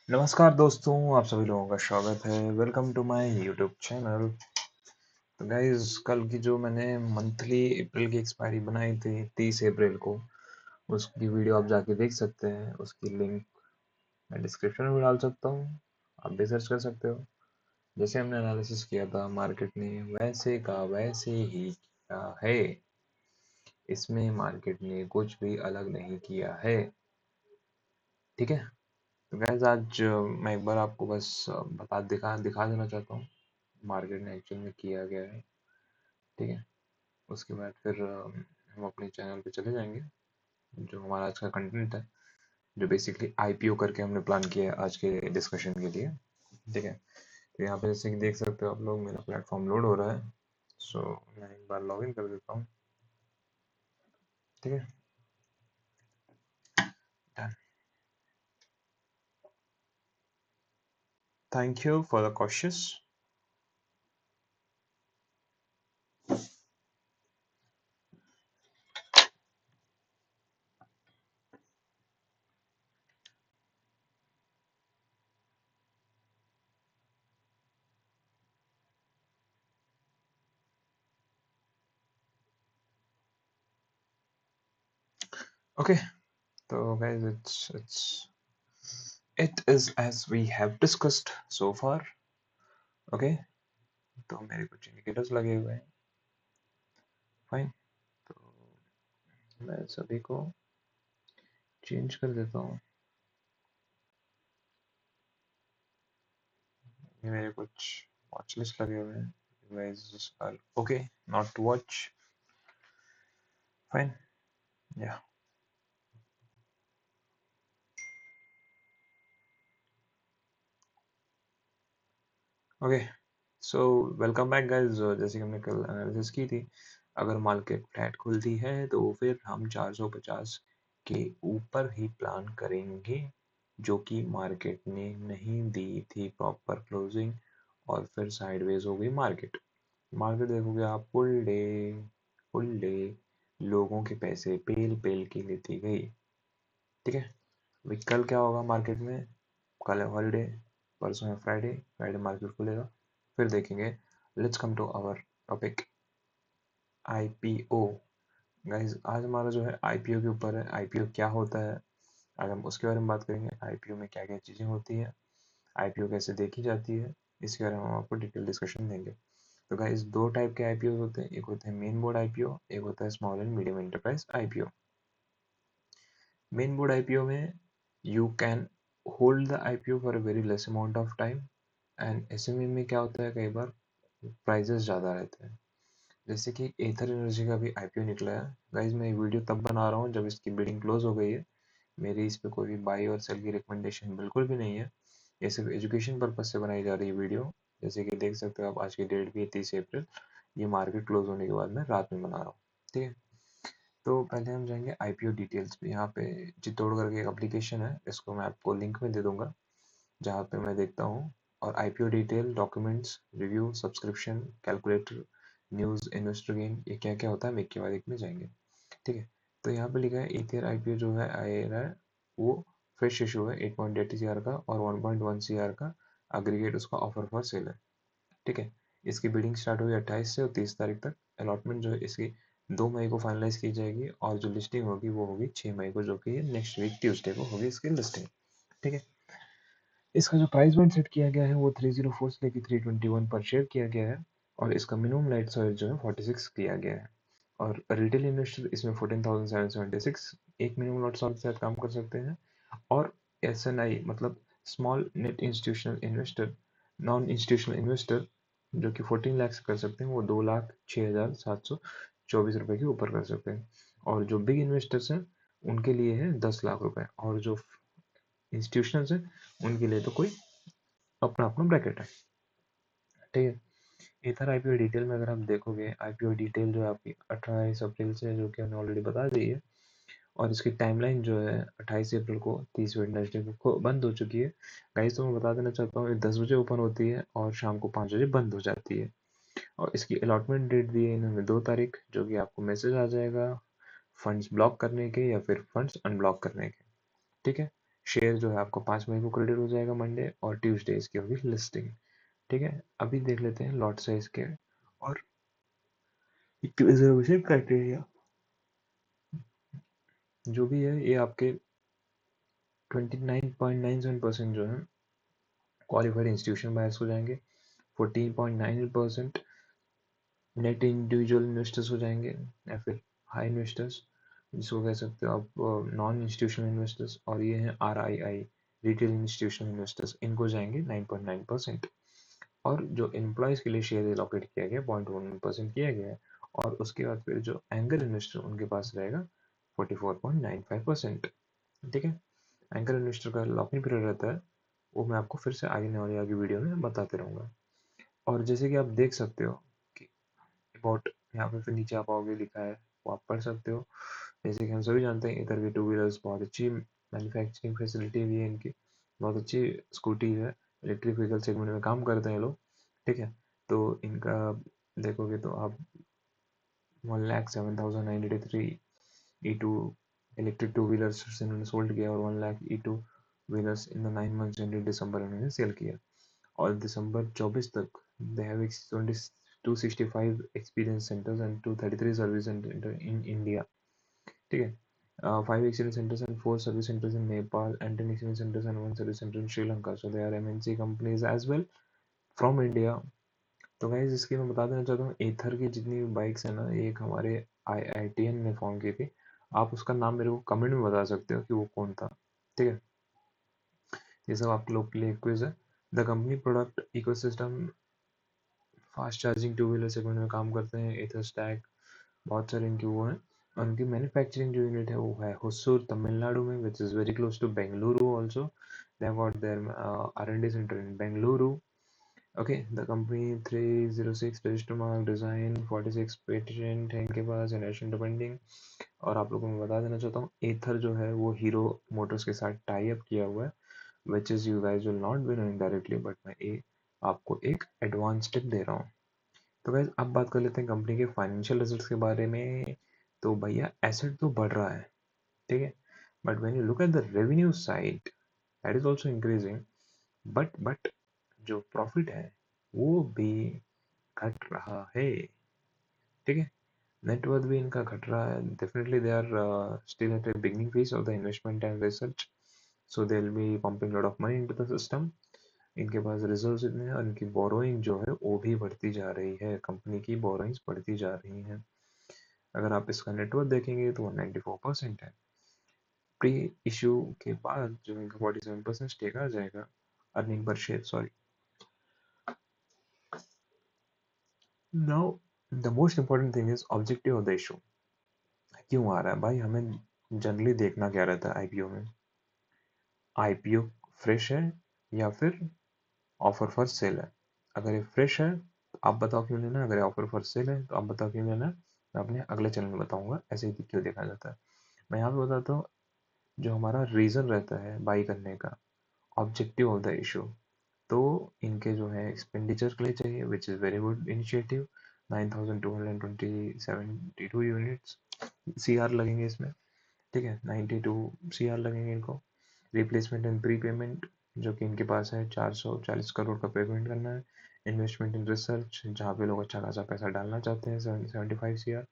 नमस्कार दोस्तों, आप सभी लोगों का स्वागत है। Welcome to my YouTube channel. तो गाइज, कल की जो मैंने मंथली अप्रैल की एक्सपायरी बनाई थी 30 अप्रैल को, उसकी वीडियो आप जाके देख सकते हैं। उसकी लिंक मैं डिस्क्रिप्शन में भी डाल सकता हूँ, आप भी सर्च कर सकते हो। जैसे हमने एनालिसिस किया था, मार्केट ने वैसे का वैसे ही किया है। इसमें मार्केट ने कुछ भी अलग नहीं किया है। ठीक है। तो गाइज, आज मैं एक बार आपको बस दिखा दिखा देना चाहता हूँ मार्केट ने एक्चुअल में किया गया है। ठीक है। उसके बाद फिर हम अपने चैनल पे चले जाएंगे। जो हमारा आज का कंटेंट है, जो बेसिकली आईपीओ करके हमने प्लान किया है आज के डिस्कशन के लिए। ठीक है। तो यहाँ पे जैसे कि देख सकते हो आप लोग, मेरा प्लेटफॉर्म लोड हो रहा है। सो मैं एक बार लॉग इन कर देता हूँ। ठीक है। Thank you for the questions. Okay. तो guys, it is as we have discussed so far. Okay. तो मेरे कुछ इंडिकेटर्स लगे हुए हैं। फाइन। तो मैं सभी को चेंज कर देता हूँ। ये मेरे कुछ वॉच लिस्ट लगे हुए हैं। Devices are okay, not to watch. Fine. Yeah. Okay. So welcome back guys. जैसे कि हमने कल एनालिसिस की थी, अगर मार्केट फ्लैट खुलती है तो फिर हम 450 के ऊपर ही प्लान करेंगे, जो कि मार्केट ने नहीं दी थी प्रॉपर क्लोजिंग, और फिर साइडवेज हो गई मार्केट। मार्केट देखोगे आप, फुल डे लोगों के पैसे पेल पेल के लेती गई। ठीक है। अभी कल क्या होगा मार्केट में? कल है हॉलीडे, परसों है फ्राइडे। फ्राइडे मार्केट खुलेगा, फिर देखेंगे। Let's come to our topic, IPO. Guys, आज हमारा जो है आईपीओ के ऊपर है। आईपीओ क्या होता है, आज हम उसके बारे में बात करेंगे। आईपीओ में क्या क्या चीज़ें होती है, आईपीओ कैसे देखी जाती है, इसके बारे में हम आपको डिटेल डिस्कशन देंगे। तो गाइस, दो टाइप के आईपीओ होते हैं। एक होते हैं मेन बोर्ड आईपीओ, एक होता है small and medium enterprise IPO. Main board IPO में you can hold the IPO for a very less amount of time. And SME में क्या होता है, कई बार प्राइजेस ज़्यादा रहते हैं। जैसे कि एथर एनर्जी का भी आईपीओ निकला है। गाइज, मैं ये वीडियो तब बना रहा हूँ जब इसकी बिडिंग क्लोज हो गई है। मेरी इस पे कोई भी बाई और सेल की रिकमेंडेशन बिल्कुल भी नहीं है। ये सिर्फ एजुकेशन पर्पज से बनाई जा रही है वीडियो। जैसे कि देख सकते हो आप, आज की डेट भी है 30 अप्रैल। ये मार्केट क्लोज होने के बाद मैं रात में बना रहा हूँ। ठीक है। तो पहले हम जाएंगे आईपीओ डिटेल्स पे। यहाँ पे चित्तौड़ करके एक एप्लीकेशन है, इसको मैं आपको लिंक में दे दूंगा, जहाँ पे मैं देखता हूँ। और IPO detail, documents, review, subscription, calculator, news, investor gain, ये क्या क्या होता है हम एक के बाद एक में जाएंगे। ठीक है। तो यहाँ पे लिखा है ईथर आईपीओ जो है आया है, वो फ्रेश इशू है 8.80 सीआर का, और 1.1 सीआर का अग्रीगेट उसका ऑफर फॉर सेल है। ठीक है। इसकी बिडिंग स्टार्ट हुई 28 से और 30 तारीख तक। अलॉटमेंट जो है इसकी 2 मई को फाइनलाइज की जाएगी, और जो लिस्टिंग होगी वो होगी 6 मई को, जो कि नेक्स्ट वीक ट्यूसडे को होगी इसकी लिस्टिंग। ठीक है। इसका जो प्राइस बैंड सेट किया गया है वो 304 से लेकर 321 पर शेयर किया गया है, और इसका मिनिमम लाइट साइज जो है 46 किया गया है। और रिटेल इन्वेस्टर इसमें 14,776 एक मिनिमम लॉट साइज के साथ काम कर सकते हैं। और एसएनआई मतलब small net institutional investor, non institutional investor, जो कि 14 लाख से कर सकते हैं, वो 2,06,724 रुपए के ऊपर कर सकते हैं। और जो बिग इन्वेस्टर्स हैं उनके लिए है 10 लाख रुपए, और जो इंस्टीट्यूशनल्स हैं उनके लिए तो कोई अपना अपना ब्रैकेट है। ठीक है। इधर आईपीओ डिटेल में अगर आप देखोगे, आईपीओ डिटेल जो है आपकी 28 अप्रैल से, जो कि हमने ऑलरेडी बता दी है। और इसकी टाइमलाइन जो है 28 अप्रैल को 30 वेडनेसडे को बंद हो चुकी है। गाइस, तो मैं बता देना चाहता हूँ, ये 10 बजे ओपन होती है और शाम को 5 बजे बंद हो जाती है। और इसकी अलॉटमेंट डेट दी है इन्होंने 2 तारीख, जो कि आपको मैसेज आ जाएगा फंड्स ब्लॉक करने के या फिर फंड्स अनब्लॉक करने के। ठीक है। शेयर जो है आपको 5 मई को क्रेडिट हो जाएगा मंडे, और ट्यूसडे इसकी होगी लिस्टिंग। ठीक है, अभी देख लेते हैं लॉट साइज के और रिजर्वेशन क्राइटेरिया। जो भी है ये आपके 29.97% जो है क्वालिफाइड इंस्टीट्यूशन बायर्स हो जाएंगे, 14.98% नेट इंडिविजुअल इन्वेस्टर्स हो जाएंगे, या फिर हाई इन्वेस्टर्स जिसको कह सकते हो आप नॉन इंस्टीट्यूशनल इन्वेस्टर्स, और ये हैं RII रिटेल इंस्टीट्यूशनल इन्वेस्टर्स, इनको जाएंगे 9.9%। और जो एम्प्लॉयज़ के लिए शेयर एलोकेट किया गया 0.1% किया गया है, और उसके बाद फिर जो एंगल इन्वेस्टर उनके पास रहेगा 44.95%। ठीक है, एंकर इन्वेस्टर का लॉकिंग पीरियड रहता है, वो मैं आपको फिर से आगे वाली आगे वीडियो में बताते रहूँगा। और जैसे कि आप देख सकते हो कि अबाउट यहाँ पे फिर नीचे आप आओगे लिखा है, वो आप पढ़ सकते हो। जैसे कि हम सभी जानते हैं इधर की टू व्हीलर्स बहुत अच्छी मैन्युफैक्चरिंग फैसिलिटी भी है इनकी, बहुत अच्छी स्कूटी है, इलेक्ट्रिक व्हीकल सेगमेंट में काम करते हैं लोग। ठीक है, तो इनका देखोगे तो आप 1,07,983 E2 इलेक्ट्रिक टू व्हीलर्स इन्होंने सोल्ड किया, और 1 लाख E2 wheelers in the 9 months ended December इन्होंने सेल किया। और दिसंबर 24 तक they have 265 experience centres and 233 service centre in India. ठीक है, 5 excellence centres and 4 service centres in Nepal and 10 excellence centres and 1 service centre in Sri Lanka, so they are MNC companies as well from India. तो guys इसकी मैं बता देना चाहता हूँ, एथर की जितनी भी बाइक्स है ना, ये एक हमारे IITN ने फॉर्म की थी। आप उसका नाम मेरे को कमेंट में बता सकते हो कि वो कौन था। ठीक है, ये सब आप लोग के लिए क्विज है। The company product ecosystem fast charging two wheeler segment में काम करते हैं, एथर स्टैक बहुत सारे इनके वो हैं। उनकी मैन्युफैक्चरिंग जो यूनिट है वो है होसुर तमिलनाडु में, which is very close to Bengaluru also. They have got their R&D centre in Bengaluru. Okay, the company 306 register mark design 46 patent है इनके पास, नेशनल डिपेंडिंग। और आप लोगों को मैं बता देना चाहता हूँ, एथर जो है वो हीरो मोटर्स के साथ टाई अप किया हुआ है, which is you guys will not be knowing directly, but मैं आपको एक एडवांस टिप दे रहा हूँ। तो गाइज अब बात कर लेते हैं कंपनी के फाइनेंशियल रिजल्ट्स के बारे में। तो भैया एसेट तो बढ़ रहा है, ठीक है, but when you look at the revenue side that is also increasing, but जो प्रॉफिट है वो भी घट रहा है। ठीक है, नेटवर्थ भी इनका घट रहा है। Definitely they are still at the beginning phase of the investment and research, so they will be pumping lot of money into the system. इनके पास रिजर्व्स इतने हैं, और इनकी बोरोइंग जो है वो भी बढ़ती जा रही है, कंपनी की बोरोइंग्स बढ़ती जा रही हैं। अगर आप इसका नेटवर्थ देखेंगे तो वो 94% है। प्री इशू के बाद जो इनका 47% स्टेक आ जाएगा, earning per share sorry. Now the most important thing is objective of the issue. क्यों आ रहा है भाई, हमें जनरली देखना क्या रहता है आईपीओ में, आईपीओ फ्रेश है या फिर ऑफर फॉर सेल है। अगर ये फ्रेश है तो आप बताओ क्यों लेना है, अगर ऑफर फॉर सेल है तो आप बताओ क्यों लेना है। मैं अपने अगले चैनल में बताऊंगा ऐसे ही क्यों देखा जाता है। मैं यहाँ पे बताता हूँ जो हमारा रीज़न रहता है बाई करने का, ऑब्जेक्टिव ऑफ द इशू। तो इनके जो है एक्सपेंडिचर के लिए चाहिए, विच is very good initiative. 9272 units CR लगेंगे इसमें। ठीक है, 92 CR लगेंगे इनको। रिप्लेसमेंट एंड प्री पेमेंट जो कि इनके पास है 440 करोड़ का पेमेंट करना है। इन्वेस्टमेंट इन रिसर्च जहाँ पे लोग अच्छा खासा पैसा डालना चाहते हैं 75 CR,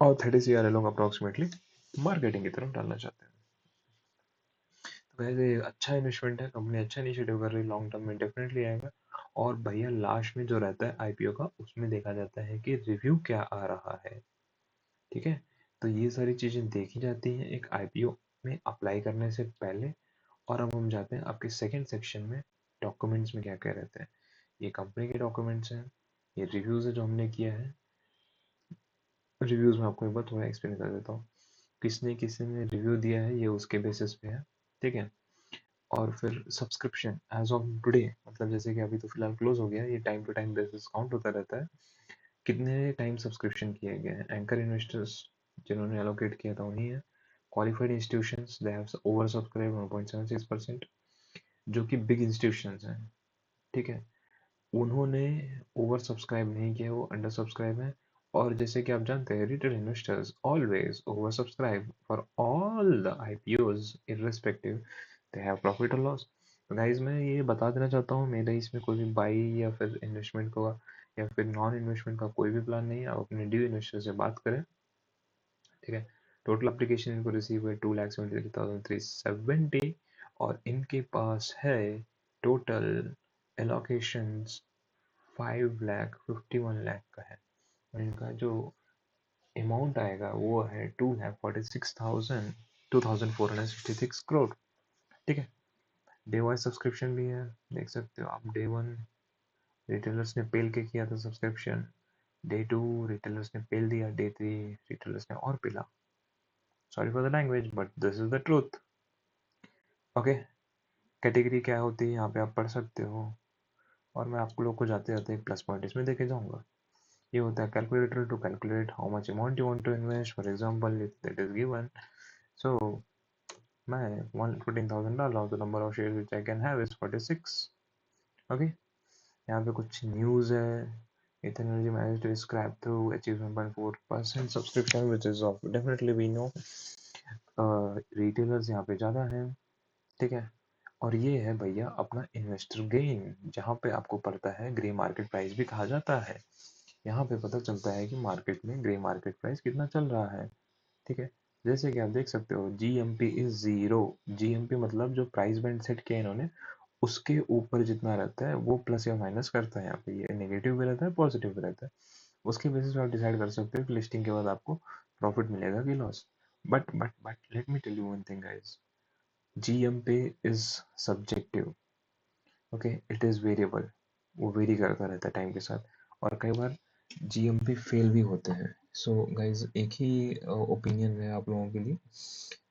और 30 CR लोग अप्रोक्सीमेटली मार्केटिंग की तरफ डालना चाहते हैं। तो वैसे अच्छा इन्वेस्टमेंट है, कंपनी अच्छा इनिशिएटिव कर रही है, लॉन्ग टर्म में डेफिनेटली आएगा। और भैया लास्ट में जो रहता है आईपीओ का, उसमें देखा जाता है कि रिव्यू क्या आ रहा है। ठीक है, तो ये सारी चीज़ें देखी जाती हैं एक आईपीओ में अप्लाई करने से पहले। और अब हम जाते हैं आपके सेकंड सेक्शन में, डॉक्यूमेंट्स में क्या क्या रहते हैं। ये कंपनी के डॉक्यूमेंट्स हैं, ये रिव्यूज़ है जो हमने किया है। रिव्यूज़ में आपको एक बार थोड़ा एक्सप्लेन कर देता हूँ, किसने रिव्यू दिया है ये उसके बेसिस पे है। ठीक है, और फिर सब्सक्रिप्शन एज ऑफ टुडे, मतलब जैसे कि अभी तो फिलहाल क्लोज हो गया, ये time to time basis count होता रहता है, कितने टाइम सब्सक्रिप्शन किए गए हैं। एंकर इन्वेस्टर्स जिन्होंने एलोकेट किया था उन्हीं है। Qualified institutions they have over subscribe 1.76%, जो कि बिग इंस्टीट्यूशंस हैं। ठीक है, उन्होंने ओवर सब्सक्राइब नहीं किया, वो अंडर सब्सक्राइब है। और जैसे कि आप जानते हैं retail investors always over subscribe for all the IPOs irrespective they have profit और लॉस। तो गाइज मैं ये बता देना चाहता हूँ, मेरा इसमें कोई भी बाई या फिर इन्वेस्टमेंट का या फिर नॉन इन्वेस्टमेंट का कोई भी प्लान नहीं है। आप अपने ड्यू इन्वेस्टर से बात करें, ठीक है। टोटल एप्लीकेशन इनको रिसीव हुए 2,73,370 और इनके पास है टोटल एलोकेशंस 5,51,00,000 का है। और इनका जो अमाउंट आएगा वो है 2,46,466 करोड़, ठीक है। डे वाइज सब्सक्रिप्शन भी है, देख सकते हो आप। डे वन रिटेलर्स ने पेल के किया था सब्सक्रिप्शन, डे टू रिटेलर्स ने पेल दिया, डे थ्री रिटेलर्स ने और पिला। Sorry for the language but this is the truth. Okay, category क्या होती है यहाँ पे आप पढ़ सकते हो, और मैं आपको लोग को जाते जाते एक प्लस पॉइंट इसमें देके जाऊंगा। ये होता है calculator to calculate how much amount you want to invest. For example if that is given, so मैं 14,000 डाल रहा हूँ, तो number of share which I can have is 46। Okay, यहाँ पे कुछ न्यूज़ है। Ethan Energy managed to scrap through achieve 1.4% subscription which is of definitely we know retailers यहाँ पे ज़्यादा हैं, ठीक है। और ये है भैया अपना इन्वेस्टर गेन, जहाँ पे आपको पड़ता है ग्रे मार्केट प्राइस भी कहा जाता है। यहाँ पे पता चलता है कि मार्केट में ग्रे मार्केट प्राइस कितना चल रहा है, ठीक है। जैसे कि आप देख सकते हो GMP इज जीरो। GMP मतलब जो प्राइस बैंड सेट किया इन्होंने उसके ऊपर जितना रहता है वो प्लस या माइनस करता है। यहाँ पे ये नेगेटिव भी रहता है पॉजिटिव भी रहता है। उसके बेसिस पे आप डिसाइड कर सकते हो कि लिस्टिंग के बाद आपको प्रॉफिट मिलेगा कि loss. But let me tell you one thing guys, GMP is subjective, okay, it is variable. वो वेरी करता रहता है टाइम के साथ, और कई बार GMP फेल भी होते हैं। सो गाइज एक ही ओपिनियन है आप लोगों के लिए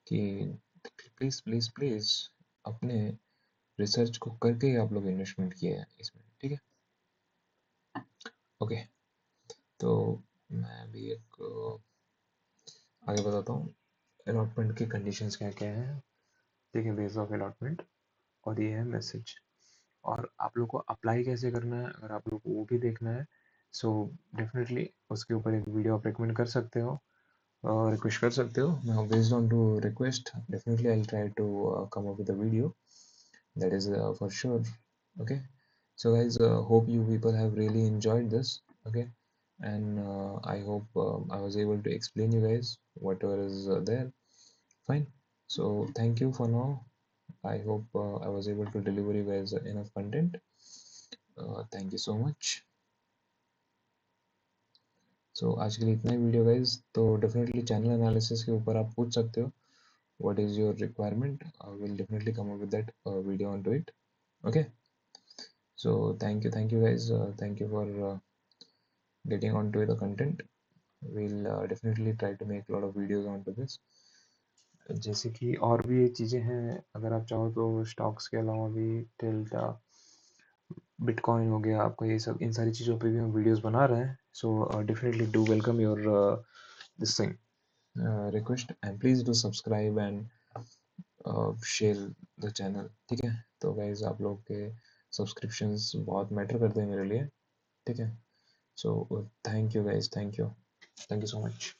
कि प्लीज प्लीज प्लीज अपने रिसर्च को करके ही आप लोग इन्वेस्टमेंट किए हैं इसमें, ठीक है। ओके, तो मैं अभी एक आगे बताता हूँ अलॉटमेंट की कंडीशंस क्या क्या है, ठीक है, बेस ऑफ अलॉटमेंट। और ये है मैसेज, और आप लोग को अप्लाई कैसे करना है अगर आप लोग को वो भी देखना है, सो डेफिनेटली उसके ऊपर एक वीडियो आप रिकमेंड कर सकते हो, रिक्वेस्ट कर सकते हो। Now based on to request, definitely I'll try to come up with a video, that is for sure. Okay, so guys, hope you people have really enjoyed this. Okay, and I hope I was able to explain you guys whatever is there. Fine, so thank you for now. I hope I was able to deliver you guys enough content. Thank you so much. So आज के लिए इतना ही video guys. तो definitely channel analysis के ऊपर आप पूछ सकते हो what is your requirement. I will definitely come up with that video onto it. Okay, so thank you guys, thank you for getting onto the content. We'll definitely try to make a lot of videos onto this। जैसे कि और भी चीज़ें हैं, अगर आप चाहो तो स्टॉक्स के अलावा भी डेल्टा बिटकॉइन हो गया आपका, ये सब इन सारी चीज़ों पे भी हम वीडियोस बना रहे हैं। So definitely do welcome your this thing request, and please do subscribe and share the channel, ठीक है। तो गाइज आप लोग के सब्सक्रिप्शंस बहुत मैटर करते हैं मेरे लिए, ठीक है। So thank you guys, thank you so much.